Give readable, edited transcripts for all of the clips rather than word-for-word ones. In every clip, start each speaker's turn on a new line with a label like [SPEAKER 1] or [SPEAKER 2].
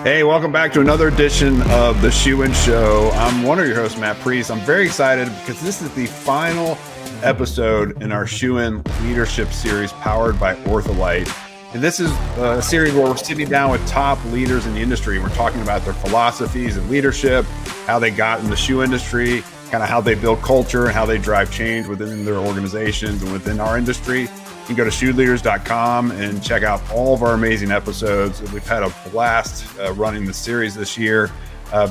[SPEAKER 1] Hey, welcome back to another edition of the Shoe and Show. I'm one of your hosts, Matt Priest. I'm very excited because this is the final episode in our Shoe and Leadership series powered by Ortholite. And this is a series where we're sitting down with top leaders in the industry. We're talking about their philosophies and leadership, how they got in the shoe industry, kind of how they build culture and how they drive change within their organizations and within our industry. You can go to shoeleaders.com and check out all of our amazing episodes. We've had a blast running the series this year.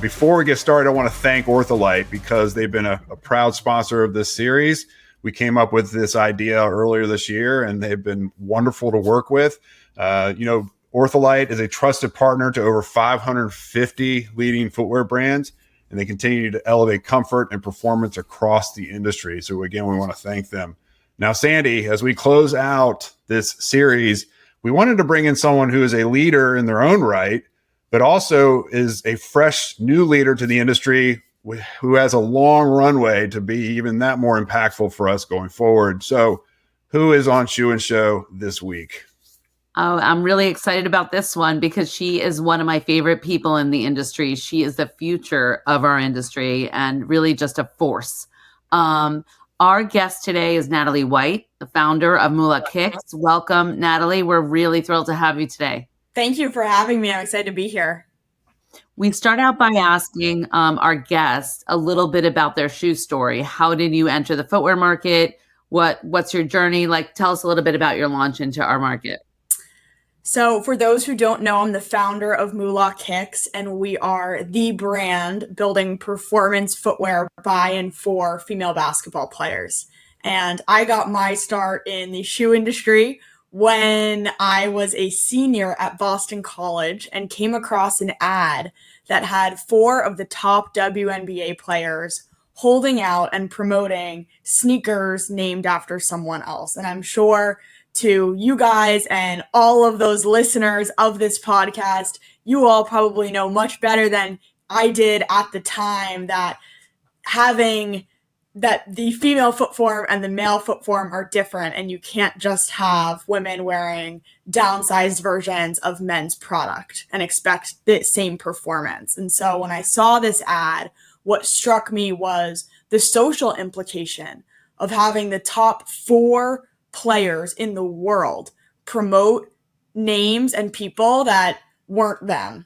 [SPEAKER 1] Before we get started, I want to thank Ortholite because they've been a proud sponsor of this series. We came up with this idea earlier this year, and they've been wonderful to work with. Ortholite is a trusted partner to over 550 leading footwear brands, and they continue to elevate comfort and performance across the industry. So again, we want to thank them. Now, Sandi, as we close out this series, we wanted to bring in someone who is a leader in their own right, but also is a fresh new leader to the industry who has a long runway to be even that more impactful for us going forward. So who is on Shoe and Show this week?
[SPEAKER 2] Oh, I'm really excited about this one because she is one of my favorite people in the industry. She is the future of our industry and really just a force. Our guest today is Natalie White, the founder of Moolah Kicks. Welcome, Natalie. We're really thrilled to have you today.
[SPEAKER 3] Thank you for having me. I'm excited to be here.
[SPEAKER 2] We start out by asking our guests a little bit about their shoe story. How did you enter the footwear market? What's your journey like? Tell us a little bit about your launch into our market.
[SPEAKER 3] So for those who don't know, I'm the founder of Moolah Kicks, and we are the brand building performance footwear by and for female basketball players. And I got my start in the shoe industry when I was a senior at Boston College and came across an ad that had 4 of the top WNBA players holding out and promoting sneakers named after someone else. And I'm sure to you guys and all of those listeners of this podcast, you all probably know much better than I did at the time that the female foot form and the male foot form are different, and you can't just have women wearing downsized versions of men's product and expect the same performance. And so when I saw this ad, what struck me was the social implication of having the top 4 players in the world promote names and people that weren't them.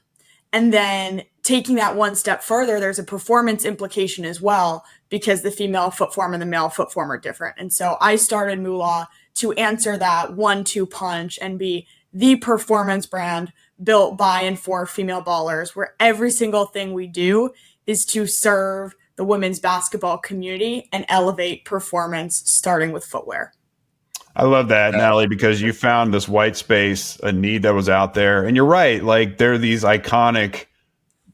[SPEAKER 3] And then taking that one step further, there's a performance implication as well, because the female foot form and the male foot form are different. And so I started Moolah to answer that 1-2 punch and be the performance brand built by and for female ballers, where every single thing we do is to serve the women's basketball community and elevate performance, starting with footwear.
[SPEAKER 1] I love that, Natalie, because you found this white space, a need that was out there. And you're right. Like, there are these iconic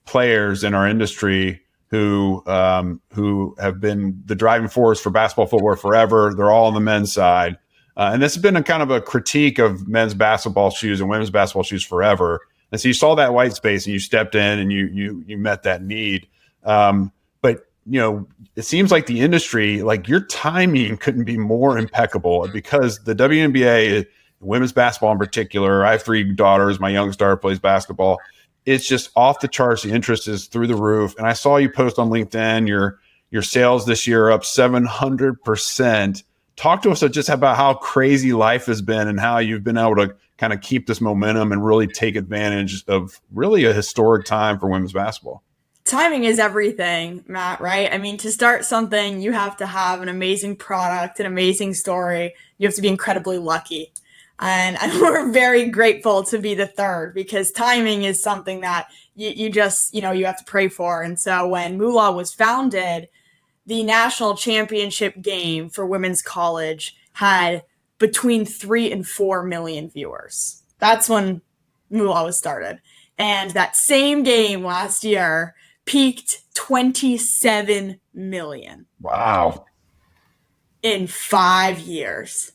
[SPEAKER 1] players in our industry who have been the driving force for basketball footwear forever. They're all on the men's side. And this has been a kind of a critique of men's basketball shoes and women's basketball shoes forever. And so you saw that white space and you stepped in and you met that need. But it seems like the industry, like, your timing couldn't be more impeccable, because the WNBA, women's basketball in particular, I have 3 daughters. My youngest daughter plays basketball. It's just off the charts. The interest is through the roof. And I saw you post on LinkedIn, your sales this year are up 700%. Talk to us just about how crazy life has been and how you've been able to kind of keep this momentum and really take advantage of really a historic time for women's basketball.
[SPEAKER 3] Timing is everything, Matt, right? I mean, to start something, you have to have an amazing product, an amazing story. You have to be incredibly lucky. And we're very grateful to be the third, because timing is something that you just, you have to pray for. And so when Moolah was founded, the national championship game for women's college had between 3 and 4 million viewers. That's when Moolah was started. And that same game last year peaked 27 million.
[SPEAKER 1] Wow.
[SPEAKER 3] In 5 years.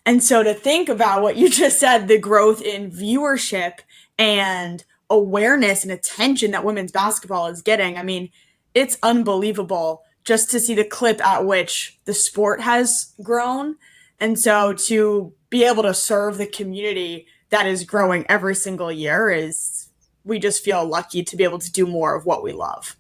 [SPEAKER 3] And so to think about what you just said, the growth in viewership and awareness and attention that women's basketball is getting, I mean, it's unbelievable just to see the clip at which the sport has grown. And so to be able to serve the community that is growing every single year is we just feel lucky to be able to do more of what we love.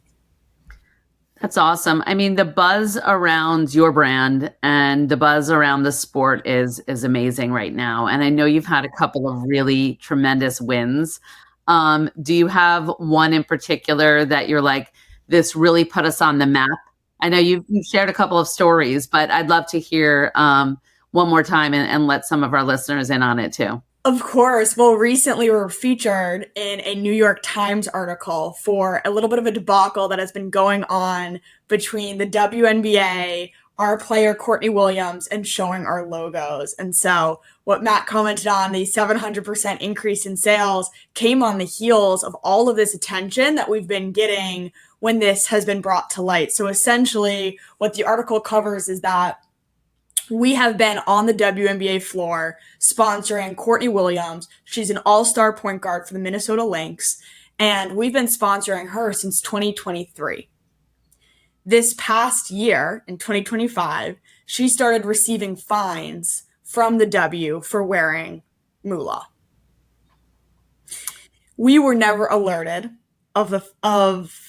[SPEAKER 2] That's awesome. I mean, the buzz around your brand and the buzz around the sport is amazing right now. And I know you've had a couple of really tremendous wins. Do you have one in particular that you're like, this really put us on the map? I know you've shared a couple of stories, but I'd love to hear one more time and let some of our listeners in on it too.
[SPEAKER 3] Of course. Well, recently we were featured in a New York Times article for a little bit of a debacle that has been going on between the WNBA, our player Courtney Williams, and showing our logos. And so what Matt commented on, the 700% increase in sales, came on the heels of all of this attention that we've been getting when this has been brought to light. So essentially what the article covers is that we have been on the WNBA floor sponsoring Courtney Williams. She's an all-star point guard for the Minnesota Lynx, and we've been sponsoring her since 2023. This past year, in 2025, she started receiving fines from the W for wearing Moolah. We were never alerted of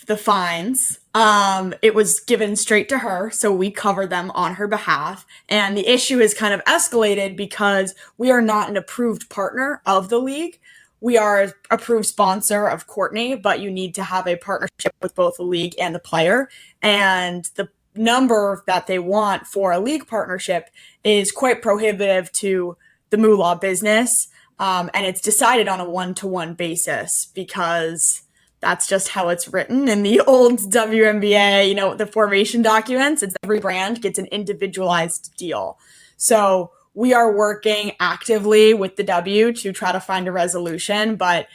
[SPEAKER 3] the fines. It was given straight to her, so we covered them on her behalf. And the issue has kind of escalated because we are not an approved partner of the league. We are an approved sponsor of Courtney, but you need to have a partnership with both the league and the player. And the number that they want for a league partnership is quite prohibitive to the Moolah business. And it's decided on a one-to-one basis because that's just how it's written in the old WNBA, the formation documents. It's every brand gets an individualized deal. So we are working actively with the W to try to find a resolution. But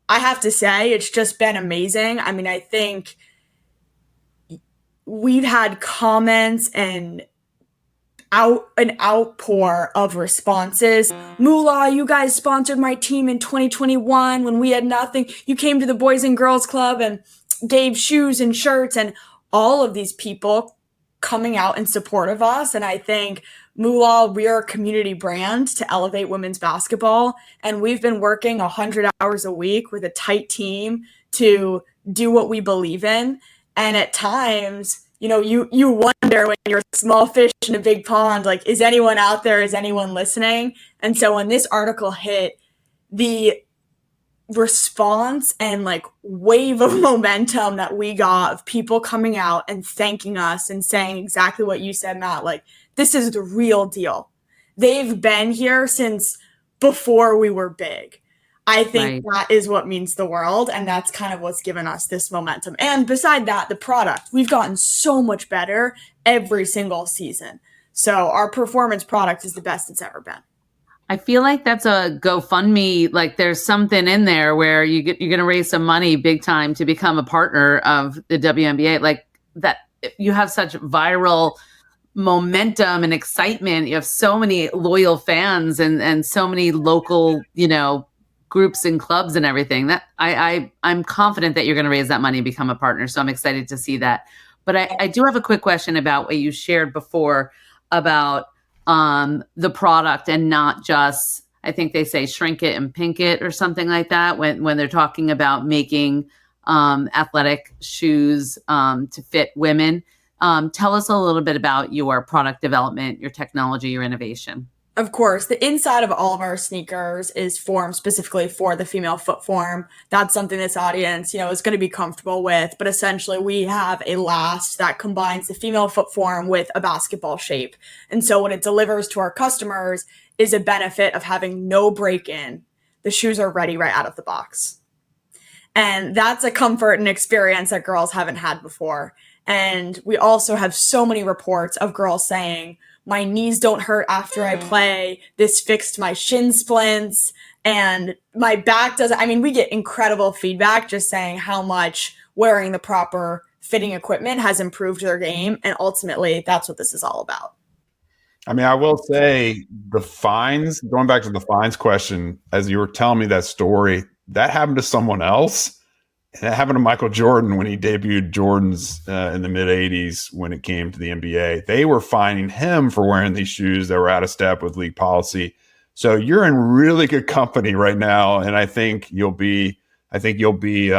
[SPEAKER 3] I have to say, it's just been amazing. I mean, I think we've had comments and an outpour of responses. Moolah, you guys sponsored my team in 2021 when we had nothing. You came to the Boys and Girls Club and gave shoes and shirts, and all of these people coming out in support of us. And I think Moolah, we are a community brand to elevate women's basketball, and we've been working 100 hours a week with a tight team to do what we believe in. And at times, you wonder when you're a small fish in a big pond, like, is anyone out there? Is anyone listening? And so when this article hit, the response and wave of momentum that we got of people coming out and thanking us and saying exactly what you said, Matt, this is the real deal. They've been here since before we were big. I think that is what means the world, and that's kind of what's given us this momentum. And beside that, the product, we've gotten so much better every single season. So our performance product is the best it's ever been.
[SPEAKER 2] I feel like that's a GoFundMe. There's something in there where you're going to raise some money big time to become a partner of the WNBA. That you have such viral momentum and excitement. You have so many loyal fans and so many local, groups and clubs and everything that I'm confident that you're going to raise that money and become a partner. So I'm excited to see that. But I do have a quick question about what you shared before about the product and not just, I think they say shrink it and pink it or something like that when they're talking about making athletic shoes to fit women. Tell us a little bit about your product development, your technology, your innovation.
[SPEAKER 3] Of course, the inside of all of our sneakers is formed specifically for the female foot form. That's something this audience, is going to be comfortable with. But essentially, we have a last that combines the female foot form with a basketball shape. And so what it delivers to our customers is a benefit of having no break-in. The shoes are ready right out of the box. And that's a comfort and experience that girls haven't had before. And we also have so many reports of girls saying, my knees don't hurt after I play. This fixed my shin splints and my back doesn't. We get incredible feedback just saying how much wearing the proper fitting equipment has improved their game. And ultimately, that's what this is all about.
[SPEAKER 1] I will say the fines, going back to the fines question, as you were telling me that story, that happened to someone else. And it happened to Michael Jordan when he debuted Jordans in the mid-'80s when it came to the NBA. They were fining him for wearing these shoes that were out of step with league policy. So you're in really good company right now, and I think you'll be I think you'll be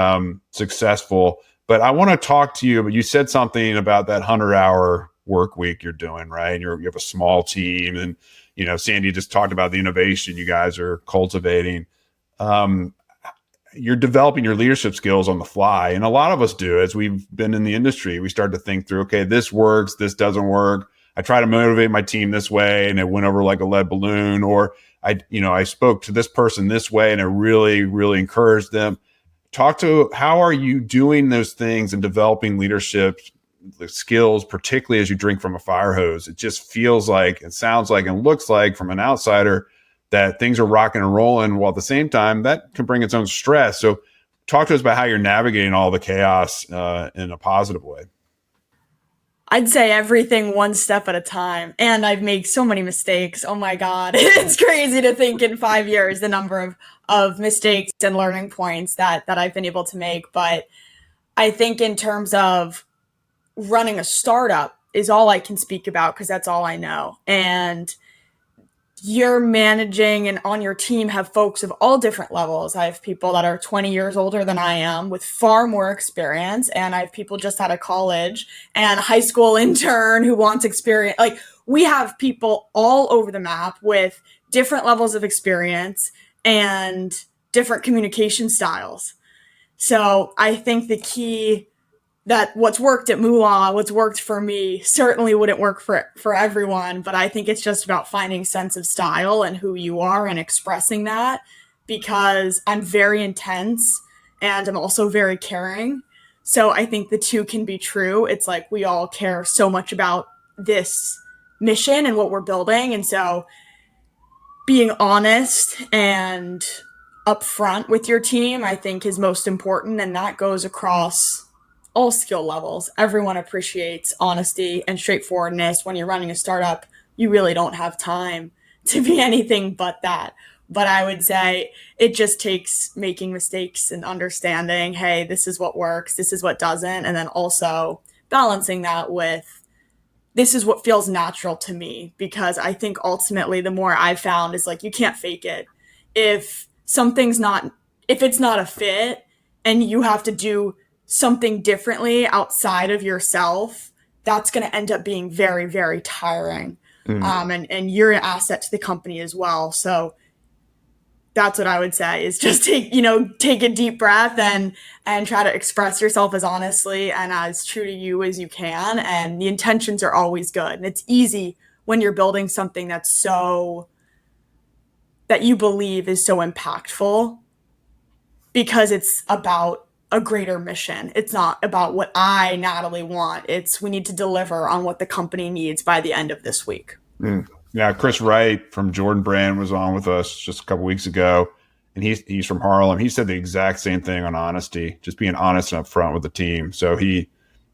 [SPEAKER 1] successful. But I want to talk to you. But you said something about that 100-hour work week you're doing, right? And you have a small team, and Sandi just talked about the innovation you guys are cultivating. You're developing your leadership skills on the fly, and a lot of us do. As we've been in the industry, we start to think through, okay, this works, this doesn't work. I try to motivate my team this way, and it went over like a lead balloon. Or I spoke to this person this way, and it really, really encouraged them. Talk to how are you doing those things and developing leadership skills, particularly as you drink from a fire hose. It just feels like, it sounds like, and looks like from an outsider that things are rocking and rolling, while at the same time that can bring its own stress. So talk to us about how you're navigating all the chaos in a positive way.
[SPEAKER 3] I'd say everything one step at a time. And I've made so many mistakes. Oh my God. It's crazy to think in 5 years the number of mistakes and learning points that I've been able to make. But I think in terms of running a startup is all I can speak about, because that's all I know. And you're managing, and on your team have folks of all different levels. I have people that are 20 years older than I am with far more experience. And I have people just out of college and a high school intern who wants experience. Like, we have people all over the map with different levels of experience and different communication styles. So I think the key that what's worked at Moolah, what's worked for me, certainly wouldn't work for everyone. But I think it's just about finding sense of style and who you are and expressing that, because I'm very intense and I'm also very caring. So I think the two can be true. It's like we all care so much about this mission and what we're building. And so being honest and upfront with your team, I think, is most important. And that goes across all skill levels. Everyone appreciates honesty and straightforwardness. When you're running a startup, you really don't have time to be anything but that. But I would say it just takes making mistakes and understanding, hey, this is what works, this is what doesn't. And then also balancing that with, this is what feels natural to me. Because I think ultimately the more I've found is like, you can't fake it. If it's not a fit and you have to do something differently outside of yourself, that's going to end up being very, very tiring. And you're an asset to the company as well. So that's what I would say, is just take a deep breath and try to express yourself as honestly and as true to you as you can. And the intentions are always good. And it's easy when you're building something that you believe is so impactful, because it's about a greater mission. It's not about what I, Natalie, want. It's we need to deliver on what the company needs by the end of this week.
[SPEAKER 1] Yeah, Chris Wright from Jordan Brand was on with us just a couple weeks ago, and he's from Harlem. He said the exact same thing on honesty, just being honest and upfront with the team. So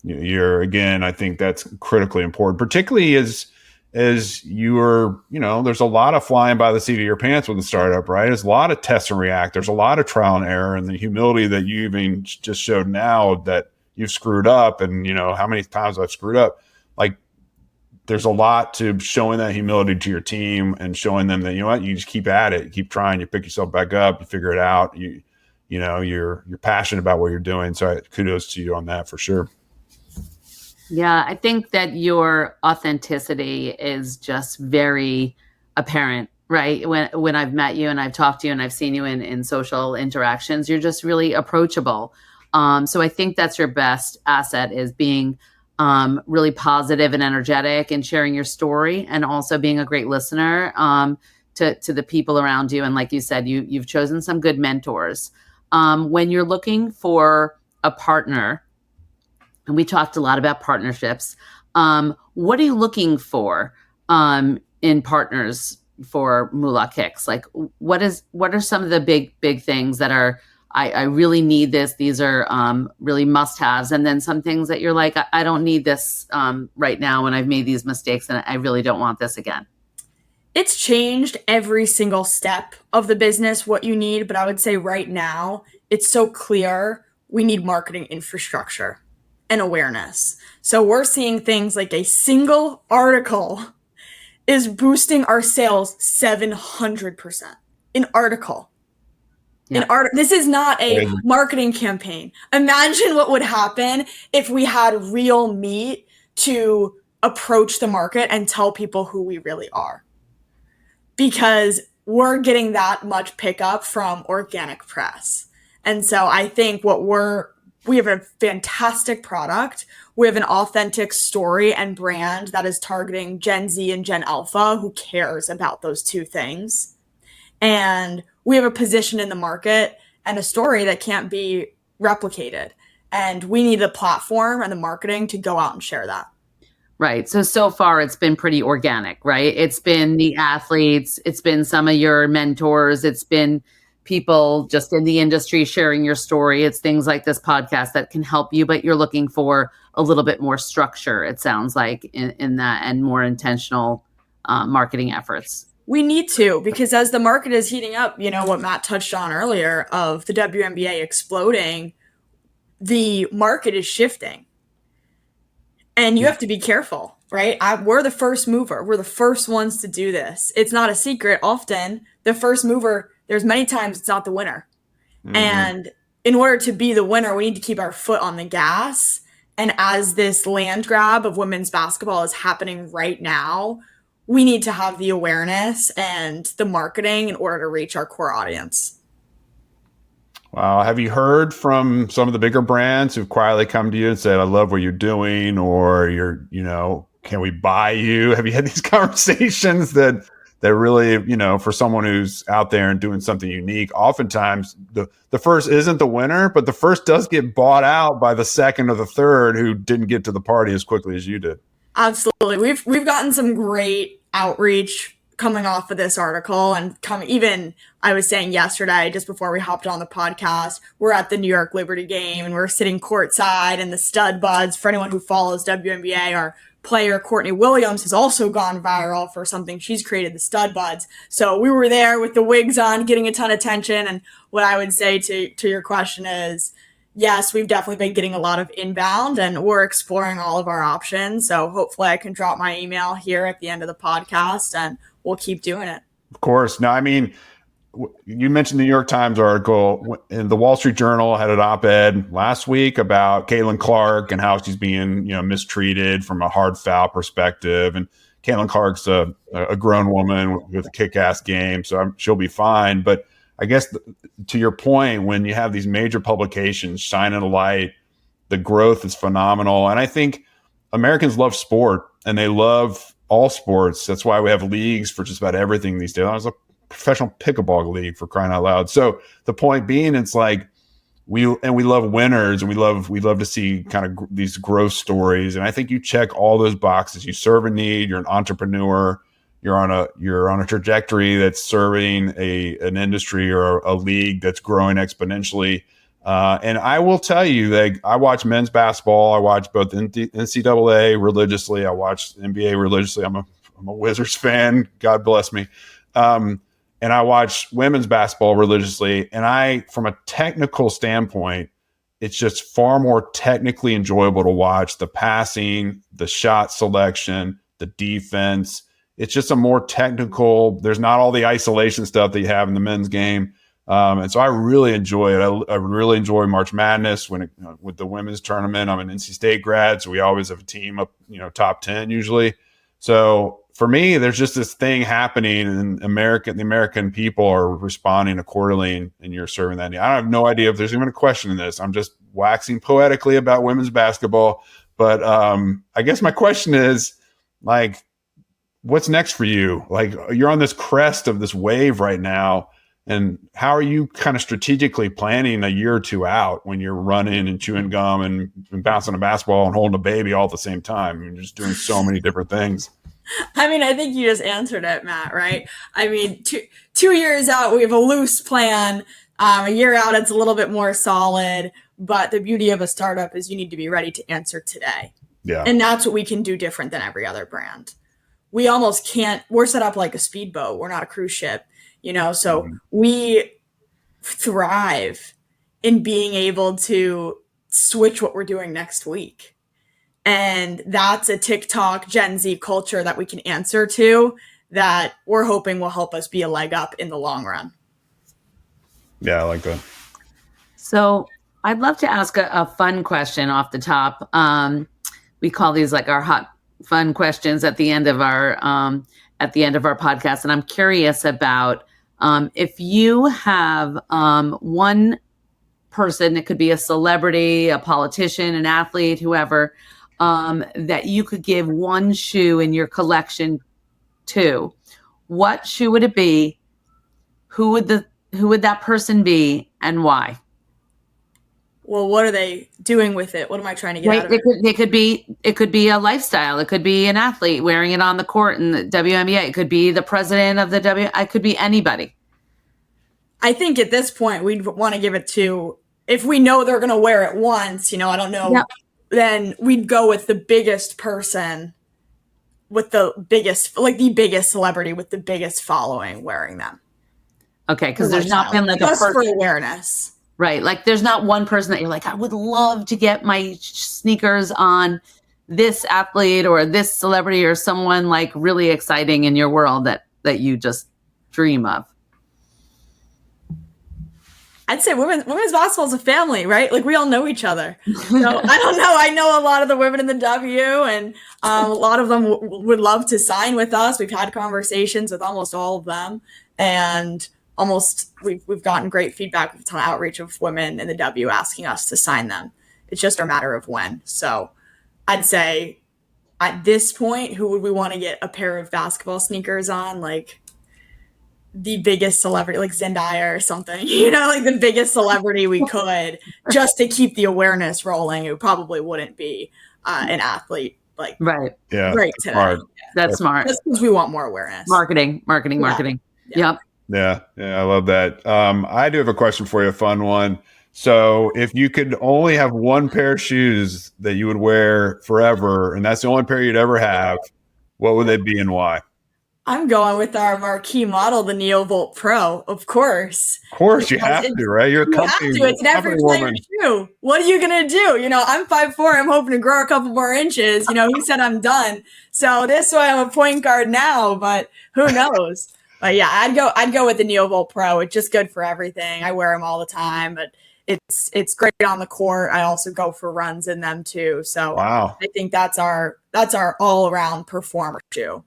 [SPEAKER 1] you're again, I think that's critically important, particularly as you are, there's a lot of flying by the seat of your pants with a startup, right? There's a lot of test and react. There's a lot of trial and error, and the humility that you even just showed now that you've screwed up, and how many times I've screwed up. Like, there's a lot to showing that humility to your team and showing them that, you just keep at it, you keep trying, you pick yourself back up, you figure it out. You're passionate about what you're doing. So kudos to you on that for sure.
[SPEAKER 2] Yeah, I think that your authenticity is just very apparent, right? When I've met you and I've talked to you and I've seen you in social interactions, you're just really approachable. So I think that's your best asset, is being really positive and energetic and sharing your story, and also being a great listener to the people around you. And like you said, you've chosen some good mentors. When you're looking for a partner, and we talked a lot about partnerships, what are you looking for in partners for Moolah Kicks? Like, what are some of the big things that are, I really need this, these are really must-haves, and then some things that you're like, I don't need this right now, and I've made these mistakes and I really don't want this again?
[SPEAKER 3] It's changed every single step of the business, what you need. But I would say right now, it's so clear we need marketing infrastructure and awareness. So we're seeing things like a single article is boosting our sales 700%. An article.
[SPEAKER 2] Yeah.
[SPEAKER 3] This is not a marketing campaign. Imagine what would happen if we had real meat to approach the market and tell people who we really are. Because we're getting that much pickup from organic press. And so I think we have a fantastic product. We have an authentic story and brand that is targeting Gen Z and Gen Alpha who cares about those two things. And we have a position in the market and a story that can't be replicated. And we need the platform and the marketing to go out and share that.
[SPEAKER 2] Right. So far it's been pretty organic, right? It's been the athletes, it's been some of your mentors, it's been people just in the industry sharing your story. It's things like this podcast that can help you, but you're looking for a little bit more structure, it sounds like, in that, and more intentional marketing efforts.
[SPEAKER 3] We need to, because as the market is heating up, what Matt touched on earlier of the WNBA exploding, the market is shifting. And you have to be careful, right? We're the first mover. We're the first ones to do this. It's not a secret. Often, the first mover, there's many times it's not the winner. Mm-hmm. And in order to be the winner, we need to keep our foot on the gas. And as this land grab of women's basketball is happening right now, we need to have the awareness and the marketing in order to reach our core audience.
[SPEAKER 1] Wow. Have you heard from some of the bigger brands who've quietly come to you and said, I love what you're doing, or can we buy you? Have you had these conversations that really, for someone who's out there and doing something unique, oftentimes the first isn't the winner, but the first does get bought out by the second or the third who didn't get to the party as quickly as you did.
[SPEAKER 3] Absolutely. We've gotten some great outreach coming off of this article, and even I was saying yesterday, just before we hopped on the podcast, we're at the New York Liberty game and we're sitting courtside, and the stud buds, for anyone who follows WNBA, our player Courtney Williams has also gone viral for something she's created, the stud buds. So we were there with the wigs on, getting a ton of attention. And what I would say to your question is, yes, we've definitely been getting a lot of inbound, and we're exploring all of our options. So hopefully I can drop my email here at the end of the podcast, and we'll keep doing it.
[SPEAKER 1] Of course. No, I mean, you mentioned the New York Times article, and the Wall Street Journal had an op-ed last week about Caitlin Clark and how she's being, mistreated from a hard foul perspective. And Caitlin Clark's a grown woman with a kick-ass game, so she'll be fine. But I guess to your point, when you have these major publications shining a light, the growth is phenomenal. And I think Americans love sport, and they love all sports. That's why we have leagues for just about everything these days. There's a professional pickleball league, for crying out loud. So the point being, it's like we love winners, and we love to see kind of these growth stories. And I think you check all those boxes. You serve a need. You're an entrepreneur. You're on a trajectory that's serving an industry or a league that's growing exponentially. And I will tell you that I watch men's basketball. I watch both NCAA religiously. I watch NBA religiously. I'm a Wizards fan. God bless me. And I watch women's basketball religiously. And from a technical standpoint, it's just far more technically enjoyable to watch. The passing, the shot selection, the defense. It's just a more technical. There's not all the isolation stuff that you have in the men's game. And so I really enjoy it. I really enjoy March Madness with the women's tournament. I'm an NC State grad, so we always have a team up, top 10 usually. So for me, there's just this thing happening, and the American people are responding accordingly, and you're serving that need. I have no idea if there's even a question in this. I'm just waxing poetically about women's basketball. But I guess my question is, what's next for you? You're on this crest of this wave right now. And how are you kind of strategically planning a year or two out when you're running and chewing gum and bouncing a basketball and holding a baby all at the same time? You're just doing so many different things.
[SPEAKER 3] I mean, I think you just answered it, Matt, right? I mean, 2 years out, we have a loose plan. A year out, it's a little bit more solid. But the beauty of a startup is you need to be ready to answer today.
[SPEAKER 1] Yeah.
[SPEAKER 3] And that's what we can do different than every other brand. We almost can't. We're set up like a speedboat. We're not a cruise ship. So we thrive in being able to switch what we're doing next week. And that's a TikTok Gen Z culture that we can answer to, that we're hoping will help us be a leg up in the long run.
[SPEAKER 1] Yeah, I like that.
[SPEAKER 2] So I'd love to ask a fun question off the top. We call these like our hot fun questions at the end of our podcast, and I'm curious about if you have one person, it could be a celebrity, a politician, an athlete, whoever, that you could give one shoe in your collection to. What shoe would it be? Who would that person be, and why?
[SPEAKER 3] Well, what are they doing with it? What am I trying to get out of it?
[SPEAKER 2] It could be a lifestyle. It could be an athlete wearing it on the court in the WNBA. It could be the president of the it could be anybody.
[SPEAKER 3] I think at this point we'd want to give it to, if we know they're going to wear it once, I don't know, then we'd go with the biggest person with the biggest celebrity with the biggest following wearing them.
[SPEAKER 2] Okay, because there's not been like a
[SPEAKER 3] person for awareness.
[SPEAKER 2] Right. Like there's not one person that you're like, I would love to get my sneakers on this athlete or this celebrity or someone like really exciting in your world that you just dream of.
[SPEAKER 3] I'd say women's basketball is a family, right? Like we all know each other. So I don't know. I know a lot of the women in the W, and a lot of them would love to sign with us. We've had conversations with almost all of them, and we've gotten great feedback with a ton of outreach of women in the W asking us to sign them. It's just a matter of when. So I'd say at this point, who would we want to get a pair of basketball sneakers on? Like the biggest celebrity, like Zendaya or something, like the biggest celebrity we could, just to keep the awareness rolling. It probably wouldn't be an athlete. Like,
[SPEAKER 2] right.
[SPEAKER 1] Yeah.
[SPEAKER 3] Right.
[SPEAKER 1] Smart.
[SPEAKER 2] That's smart.
[SPEAKER 3] That's because we want more awareness.
[SPEAKER 2] Marketing.
[SPEAKER 3] Yeah.
[SPEAKER 2] Yep.
[SPEAKER 1] Yeah, I love that. I do have a question for you, a fun one. So if you could only have one pair of shoes that you would wear forever, and that's the only pair you'd ever have, what would they be and why?
[SPEAKER 3] I'm going with our marquee model, the NeoVolt Pro, of course.
[SPEAKER 1] Of course, you have to, right? You're a company.
[SPEAKER 3] You have to. It's an every player shoe. What are you going to do? I'm 5'4". I'm hoping to grow a couple more inches. He said I'm done. So this way I'm a point guard now, but who knows? But yeah, I'd go with the NeoVolt Pro. It's just good for everything. I wear them all the time, but it's great on the court. I also go for runs in them too. So wow. I think that's our all around performer shoe.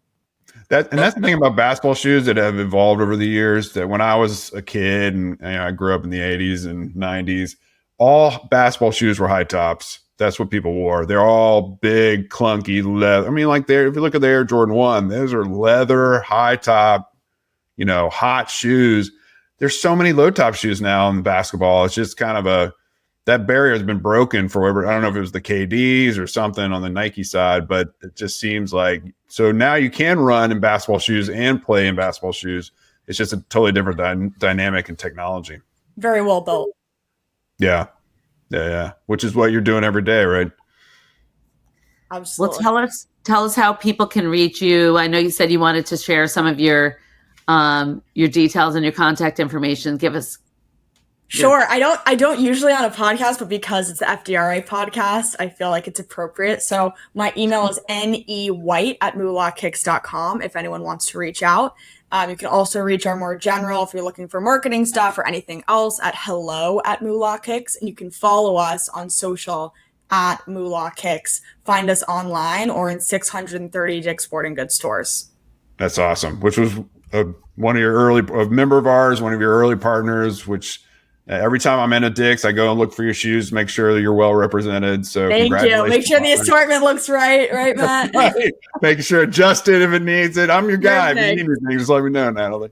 [SPEAKER 1] That's the thing about basketball shoes that have evolved over the years. That when I was a kid and I grew up in the 80s and 90s, all basketball shoes were high tops. That's what people wore. They're all big, clunky leather. I mean, like if you look at the Air Jordan 1, those are leather, high top, hot shoes. There's so many low top shoes now in basketball. It's just kind of that barrier has been broken for whatever. I don't know if it was the KDs or something on the Nike side, but it just seems like, so now you can run in basketball shoes and play in basketball shoes. It's just a totally different dynamic and technology.
[SPEAKER 3] Very well built.
[SPEAKER 1] Yeah. Which is what you're doing every day, right?
[SPEAKER 3] Absolutely.
[SPEAKER 2] Well, tell us how people can reach you. I know you said you wanted to share some of your details and your contact information. Give us.
[SPEAKER 3] Sure. I don't usually on a podcast, but because it's the FDRA podcast, I feel like it's appropriate. So my email is newhite@moolahkicks.com if anyone wants to reach out. You can also reach our more general if you're looking for marketing stuff or anything else at hello@moolahkicks. And you can follow us on social at Moolah Kicks. Find us online or in 630 Dick's Sporting Goods stores.
[SPEAKER 1] That's awesome. Which was one of your a member of ours, one of your early partners, which every time I'm in a Dick's, I go and look for your shoes, make sure that you're well represented. So
[SPEAKER 3] thank you. Make sure the assortment looks right, Matt?
[SPEAKER 1] Right. Making sure adjusted if it needs it. I'm your guy. If you need anything, just let me know, Natalie.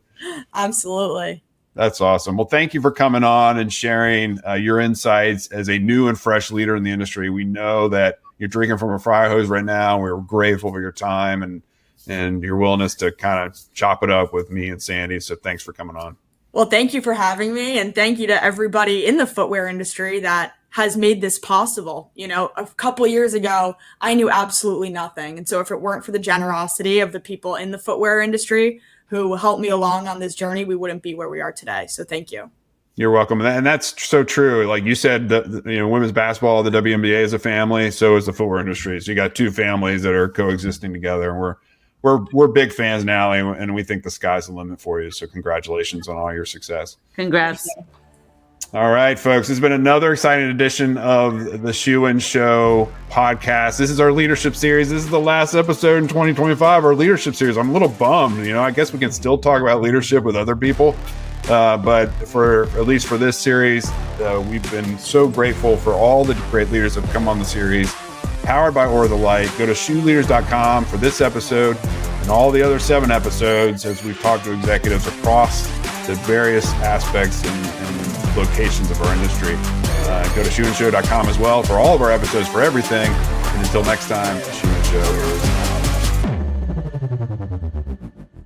[SPEAKER 3] Absolutely.
[SPEAKER 1] That's awesome. Well, thank you for coming on and sharing your insights as a new and fresh leader in the industry. We know that you're drinking from a fire hose right now. We're grateful for your time and your willingness to kind of chop it up with me and Sandi. So thanks for coming on.
[SPEAKER 3] Well, thank you for having me, and thank you to everybody in the footwear industry that has made this possible. A couple of years ago, I knew absolutely nothing. And so if it weren't for the generosity of the people in the footwear industry who helped me along on this journey, we wouldn't be where we are today. So thank you.
[SPEAKER 1] You're welcome. And that's so true. Like you said, women's basketball, the WNBA is a family. So is the footwear industry. So you got two families that are coexisting together, and we're big fans now, and we think the sky's the limit for you. So congratulations on all your success.
[SPEAKER 2] Congrats.
[SPEAKER 1] All right, folks, it's been another exciting edition of the Shoe and Show podcast. This is our leadership series. This is the last episode in 2025, our leadership series. I'm a little bummed. I guess we can still talk about leadership with other people. But at least for this series, we've been so grateful for all the great leaders that have come on the series. Powered by Ortholite. Go to shoeleaders.com for this episode and all the other 7 episodes as we've talked to executives across the various aspects and locations of our industry. Go to shoeandshow.com as well for all of our episodes for everything. And until next time, Shoe and Show is